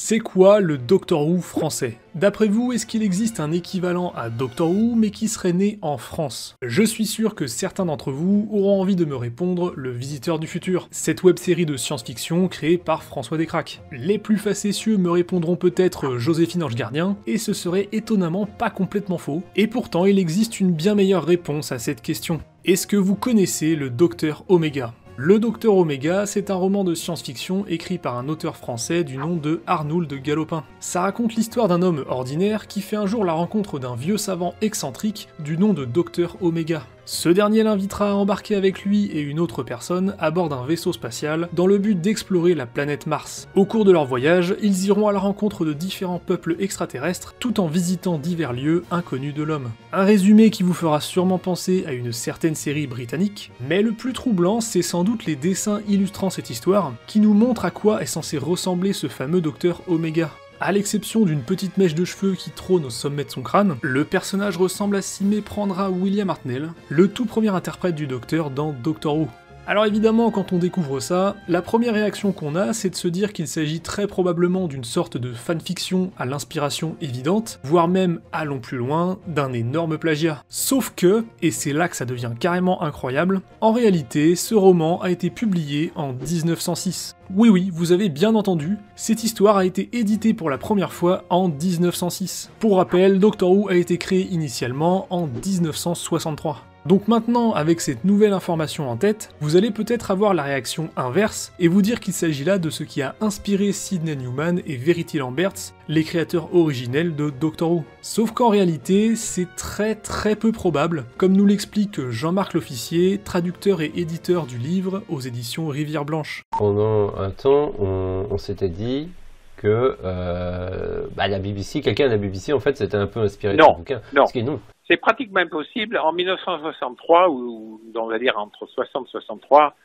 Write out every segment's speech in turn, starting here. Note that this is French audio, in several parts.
C'est quoi le Doctor Who français? D'après vous, est-ce qu'il existe un équivalent à Doctor Who mais qui serait né en France? Je suis sûr que certains d'entre vous auront envie de me répondre Le Visiteur du Futur, cette web-série de science-fiction créée par François Descraques. Les plus facétieux me répondront peut-être Joséphine Ange Gardien, et ce serait étonnamment pas complètement faux. Et pourtant, il existe une bien meilleure réponse à cette question. Est-ce que vous connaissez le Docteur Oméga? Le Docteur Oméga, c'est un roman de science-fiction écrit par un auteur français du nom de Arnould Galopin. Ça raconte l'histoire d'un homme ordinaire qui fait un jour la rencontre d'un vieux savant excentrique du nom de Docteur Oméga. Ce dernier l'invitera à embarquer avec lui et une autre personne à bord d'un vaisseau spatial dans le but d'explorer la planète Mars. Au cours de leur voyage, ils iront à la rencontre de différents peuples extraterrestres tout en visitant divers lieux inconnus de l'homme. Un résumé qui vous fera sûrement penser à une certaine série britannique, mais le plus troublant, c'est sans doute les dessins illustrant cette histoire qui nous montrent à quoi est censé ressembler ce fameux Docteur Oméga. À l'exception d'une petite mèche de cheveux qui trône au sommet de son crâne, le personnage ressemble à s'y méprendre à William Hartnell, le tout premier interprète du Docteur dans Doctor Who. Alors évidemment, quand on découvre ça, la première réaction qu'on a, c'est de se dire qu'il s'agit très probablement d'une sorte de fanfiction à l'inspiration évidente, voire même, allons plus loin, d'un énorme plagiat. Sauf que, et c'est là que ça devient carrément incroyable, en réalité, ce roman a été publié en 1906. Oui, vous avez bien entendu, cette histoire a été éditée pour la première fois en 1906. Pour rappel, Doctor Who a été créé initialement en 1963. Donc maintenant, avec cette nouvelle information en tête, vous allez peut-être avoir la réaction inverse et vous dire qu'il s'agit là de ce qui a inspiré Sidney Newman et Verity Lamberts, les créateurs originels de Doctor Who. Sauf qu'en réalité, c'est très peu probable, comme nous l'explique Jean-Marc L'Officier, traducteur et éditeur du livre aux éditions Rivière Blanche. Pendant un temps, on s'était dit que la BBC, quelqu'un de la BBC en fait s'était un peu inspiré de ce bouquin. Non. Parce que non. C'est pratiquement impossible. En 1963, ou on va dire entre 60 et 63,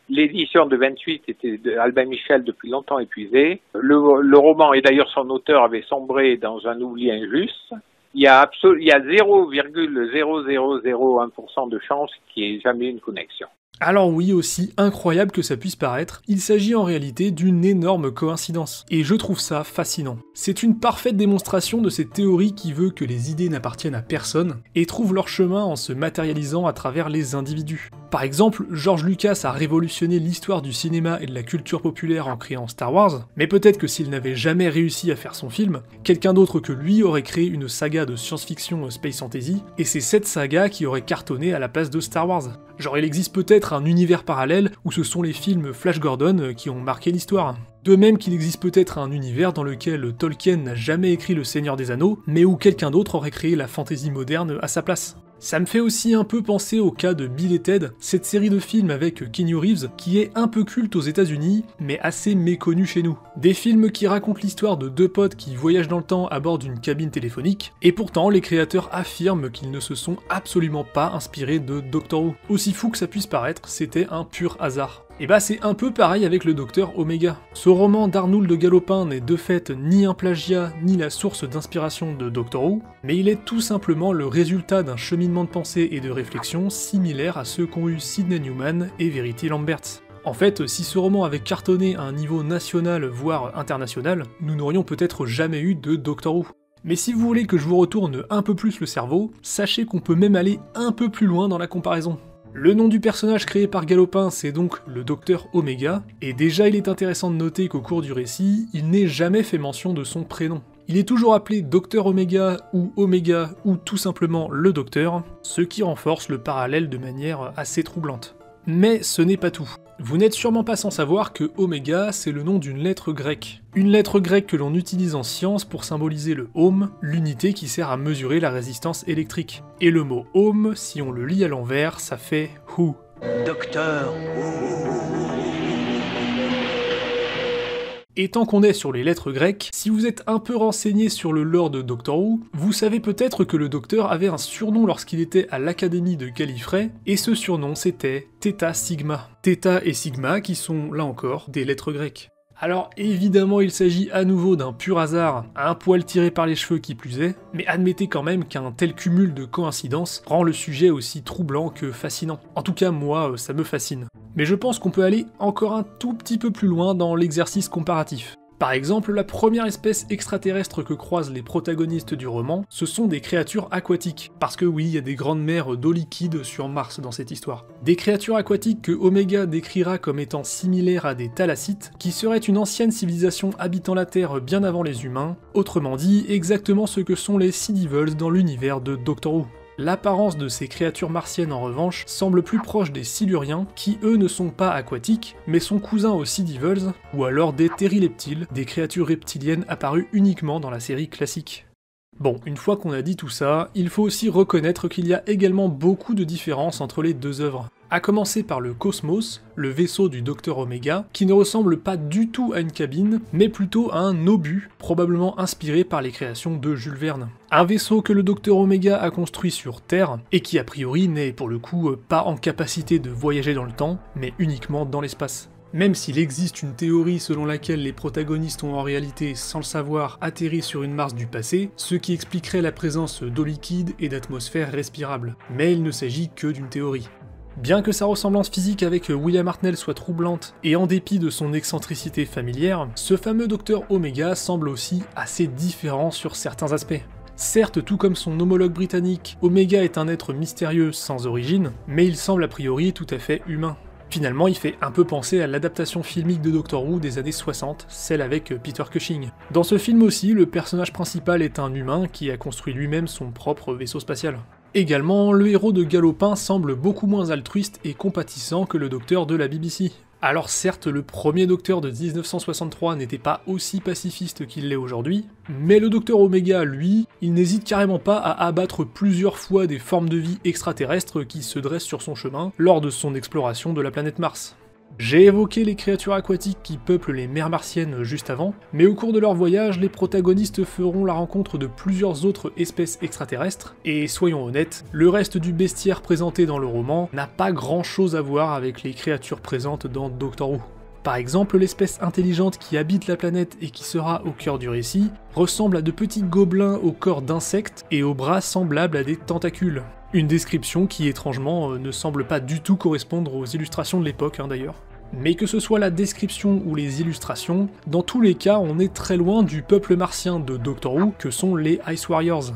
l'édition de 28 était d'Albin Michel depuis longtemps épuisée. Le roman, et d'ailleurs son auteur, avait sombré dans un oubli injuste. Il y a 0,0001% de chance qu'il n'y ait jamais une connexion. Alors oui, aussi incroyable que ça puisse paraître, il s'agit en réalité d'une énorme coïncidence. Et je trouve ça fascinant. C'est une parfaite démonstration de cette théorie qui veut que les idées n'appartiennent à personne, et trouvent leur chemin en se matérialisant à travers les individus. Par exemple, George Lucas a révolutionné l'histoire du cinéma et de la culture populaire en créant Star Wars, mais peut-être que s'il n'avait jamais réussi à faire son film, quelqu'un d'autre que lui aurait créé une saga de science-fiction space fantasy, et c'est cette saga qui aurait cartonné à la place de Star Wars. Genre il existe peut-être un univers parallèle où ce sont les films Flash Gordon qui ont marqué l'histoire. De même qu'il existe peut-être un univers dans lequel Tolkien n'a jamais écrit Le Seigneur des Anneaux, mais où quelqu'un d'autre aurait créé la fantasy moderne à sa place. Ça me fait aussi un peu penser au cas de Bill et Ted, cette série de films avec Keanu Reeves, qui est un peu culte aux États-Unis, mais assez méconnu chez nous. Des films qui racontent l'histoire de deux potes qui voyagent dans le temps à bord d'une cabine téléphonique, et pourtant les créateurs affirment qu'ils ne se sont absolument pas inspirés de Doctor Who. Aussi fou que ça puisse paraître, c'était un pur hasard. Et bah c'est un peu pareil avec le Docteur Oméga. Ce roman d'Arnould Galopin n'est de fait ni un plagiat ni la source d'inspiration de Doctor Who, mais il est tout simplement le résultat d'un cheminement de pensée et de réflexion similaire à ceux qu'ont eu Sidney Newman et Verity Lamberts. En fait, si ce roman avait cartonné à un niveau national voire international, nous n'aurions peut-être jamais eu de Doctor Who. Mais si vous voulez que je vous retourne un peu plus le cerveau, sachez qu'on peut même aller un peu plus loin dans la comparaison. Le nom du personnage créé par Galopin, c'est donc le Docteur Oméga, et déjà il est intéressant de noter qu'au cours du récit, il n'est jamais fait mention de son prénom. Il est toujours appelé Docteur Oméga ou tout simplement le Docteur, ce qui renforce le parallèle de manière assez troublante. Mais ce n'est pas tout. Vous n'êtes sûrement pas sans savoir que Oméga, c'est le nom d'une lettre grecque. Une lettre grecque que l'on utilise en science pour symboliser le ohm, l'unité qui sert à mesurer la résistance électrique. Et le mot ohm, si on le lit à l'envers, ça fait who. Docteur. Et tant qu'on est sur les lettres grecques, si vous êtes un peu renseigné sur le lore de Doctor Who, vous savez peut-être que le Docteur avait un surnom lorsqu'il était à l'Académie de Gallifrey, et ce surnom c'était Theta Sigma. Theta et Sigma qui sont, là encore, des lettres grecques. Alors évidemment il s'agit à nouveau d'un pur hasard, un poil tiré par les cheveux qui plus est, mais admettez quand même qu'un tel cumul de coïncidences rend le sujet aussi troublant que fascinant. En tout cas moi, ça me fascine. Mais je pense qu'on peut aller encore un tout petit peu plus loin dans l'exercice comparatif. Par exemple, la première espèce extraterrestre que croisent les protagonistes du roman, ce sont des créatures aquatiques. Parce que oui, il y a des grandes mers d'eau liquide sur Mars dans cette histoire. Des créatures aquatiques que Omega décrira comme étant similaires à des thalassites, qui seraient une ancienne civilisation habitant la Terre bien avant les humains, autrement dit, exactement ce que sont les Sea Devils dans l'univers de Doctor Who. L'apparence de ces créatures martiennes en revanche semble plus proche des Siluriens, qui eux ne sont pas aquatiques, mais sont cousins aux Sea Devils, ou alors des Therileptiles, des créatures reptiliennes apparues uniquement dans la série classique. Bon, une fois qu'on a dit tout ça, il faut aussi reconnaître qu'il y a également beaucoup de différences entre les deux œuvres. À commencer par le Cosmos, le vaisseau du Docteur Omega, qui ne ressemble pas du tout à une cabine, mais plutôt à un obus, probablement inspiré par les créations de Jules Verne. Un vaisseau que le Docteur Omega a construit sur Terre, et qui a priori n'est pour le coup pas en capacité de voyager dans le temps, mais uniquement dans l'espace. Même s'il existe une théorie selon laquelle les protagonistes ont en réalité, sans le savoir, atterri sur une Mars du passé, ce qui expliquerait la présence d'eau liquide et d'atmosphère respirable. Mais il ne s'agit que d'une théorie. Bien que sa ressemblance physique avec William Hartnell soit troublante, et en dépit de son excentricité familière, ce fameux Docteur Omega semble aussi assez différent sur certains aspects. Certes, tout comme son homologue britannique, Omega est un être mystérieux sans origine, mais il semble a priori tout à fait humain. Finalement, il fait un peu penser à l'adaptation filmique de Doctor Who des années 60, celle avec Peter Cushing. Dans ce film aussi, le personnage principal est un humain qui a construit lui-même son propre vaisseau spatial. Également, le héros de Galopin semble beaucoup moins altruiste et compatissant que le docteur de la BBC. Alors certes, le premier docteur de 1963 n'était pas aussi pacifiste qu'il l'est aujourd'hui, mais le docteur Omega, lui, il n'hésite carrément pas à abattre plusieurs fois des formes de vie extraterrestres qui se dressent sur son chemin lors de son exploration de la planète Mars. J'ai évoqué les créatures aquatiques qui peuplent les mers martiennes juste avant, mais au cours de leur voyage, les protagonistes feront la rencontre de plusieurs autres espèces extraterrestres, et soyons honnêtes, le reste du bestiaire présenté dans le roman n'a pas grand chose à voir avec les créatures présentes dans Doctor Who. Par exemple, l'espèce intelligente qui habite la planète et qui sera au cœur du récit ressemble à de petits gobelins au corps d'insectes et aux bras semblables à des tentacules. Une description qui, étrangement, ne semble pas du tout correspondre aux illustrations de l'époque, d'ailleurs. Mais que ce soit la description ou les illustrations, dans tous les cas, on est très loin du peuple martien de Doctor Who que sont les Ice Warriors.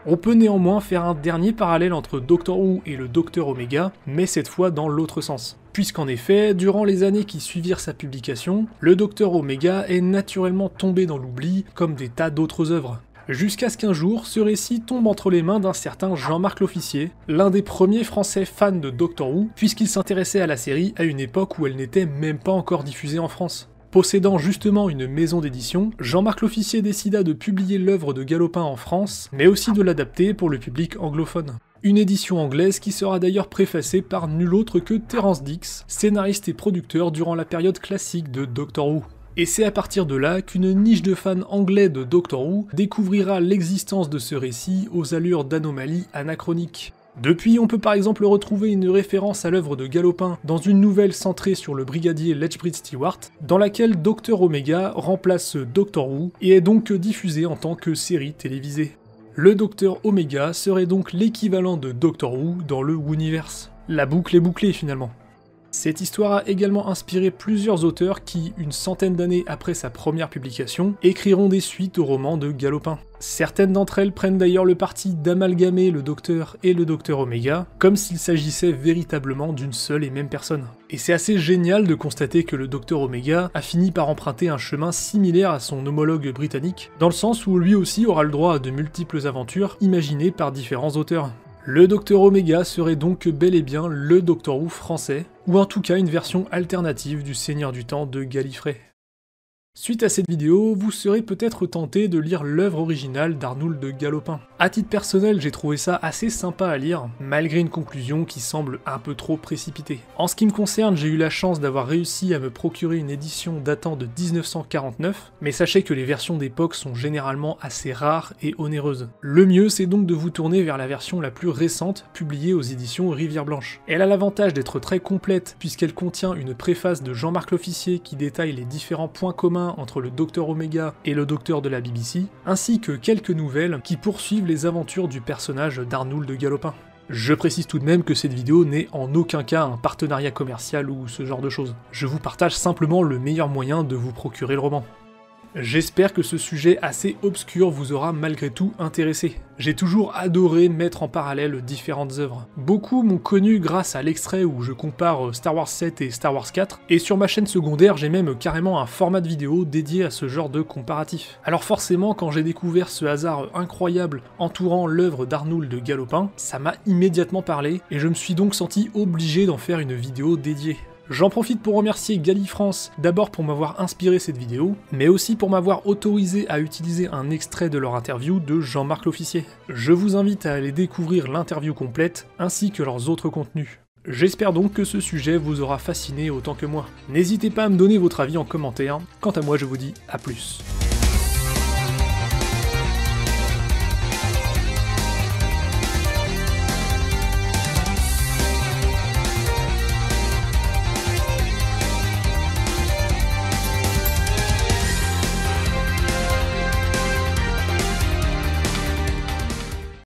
On peut néanmoins faire un dernier parallèle entre Doctor Who et le Docteur Omega, mais cette fois dans l'autre sens. Puisqu'en effet, durant les années qui suivirent sa publication, le Docteur Omega est naturellement tombé dans l'oubli, comme des tas d'autres œuvres. Jusqu'à ce qu'un jour, ce récit tombe entre les mains d'un certain Jean-Marc Lofficier, l'un des premiers français fans de Doctor Who, puisqu'il s'intéressait à la série à une époque où elle n'était même pas encore diffusée en France. Possédant justement une maison d'édition, Jean-Marc Lofficier décida de publier l'œuvre de Galopin en France, mais aussi de l'adapter pour le public anglophone. Une édition anglaise qui sera d'ailleurs préfacée par nul autre que Terrance Dicks, scénariste et producteur durant la période classique de Doctor Who. Et c'est à partir de là qu'une niche de fans anglais de Doctor Who découvrira l'existence de ce récit aux allures d'anomalies anachroniques. Depuis, on peut par exemple retrouver une référence à l'œuvre de Galopin dans une nouvelle centrée sur le brigadier Letchbridge Stewart, dans laquelle Docteur Omega remplace Doctor Who et est donc diffusé en tant que série télévisée. Le Docteur Omega serait donc l'équivalent de Doctor Who dans le Whoniverse. La boucle est bouclée finalement. Cette histoire a également inspiré plusieurs auteurs qui, une centaine d'années après sa première publication, écriront des suites au roman de Galopin. Certaines d'entre elles prennent d'ailleurs le parti d'amalgamer le Docteur et le Docteur Omega, comme s'il s'agissait véritablement d'une seule et même personne. Et c'est assez génial de constater que le Docteur Omega a fini par emprunter un chemin similaire à son homologue britannique, dans le sens où lui aussi aura le droit à de multiples aventures imaginées par différents auteurs. Le Docteur Omega serait donc bel et bien le Doctor Who français, ou en tout cas une version alternative du Seigneur du Temps de Gallifrey. Suite à cette vidéo, vous serez peut-être tenté de lire l'œuvre originale d'Arnould de Galopin. À titre personnel, j'ai trouvé ça assez sympa à lire, malgré une conclusion qui semble un peu trop précipitée. En ce qui me concerne, j'ai eu la chance d'avoir réussi à me procurer une édition datant de 1949, mais sachez que les versions d'époque sont généralement assez rares et onéreuses. Le mieux, c'est donc de vous tourner vers la version la plus récente, publiée aux éditions Rivière Blanche. Elle a l'avantage d'être très complète, puisqu'elle contient une préface de Jean-Marc Lofficier qui détaille les différents points communs entre le Docteur Omega et le Docteur de la BBC, ainsi que quelques nouvelles qui poursuivent les aventures du personnage d'Arnould de Galopin. Je précise tout de même que cette vidéo n'est en aucun cas un partenariat commercial ou ce genre de choses. Je vous partage simplement le meilleur moyen de vous procurer le roman. J'espère que ce sujet assez obscur vous aura malgré tout intéressé. J'ai toujours adoré mettre en parallèle différentes œuvres. Beaucoup m'ont connu grâce à l'extrait où je compare Star Wars 7 et Star Wars 4, et sur ma chaîne secondaire j'ai même carrément un format de vidéo dédié à ce genre de comparatif. Alors forcément, quand j'ai découvert ce hasard incroyable entourant l'œuvre d'Arnould de Galopin, ça m'a immédiatement parlé, et je me suis donc senti obligé d'en faire une vidéo dédiée. J'en profite pour remercier Galifrance, d'abord pour m'avoir inspiré cette vidéo, mais aussi pour m'avoir autorisé à utiliser un extrait de leur interview de Jean-Marc l'Officier. Je vous invite à aller découvrir l'interview complète, ainsi que leurs autres contenus. J'espère donc que ce sujet vous aura fasciné autant que moi. N'hésitez pas à me donner votre avis en commentaire, quant à moi je vous dis à plus.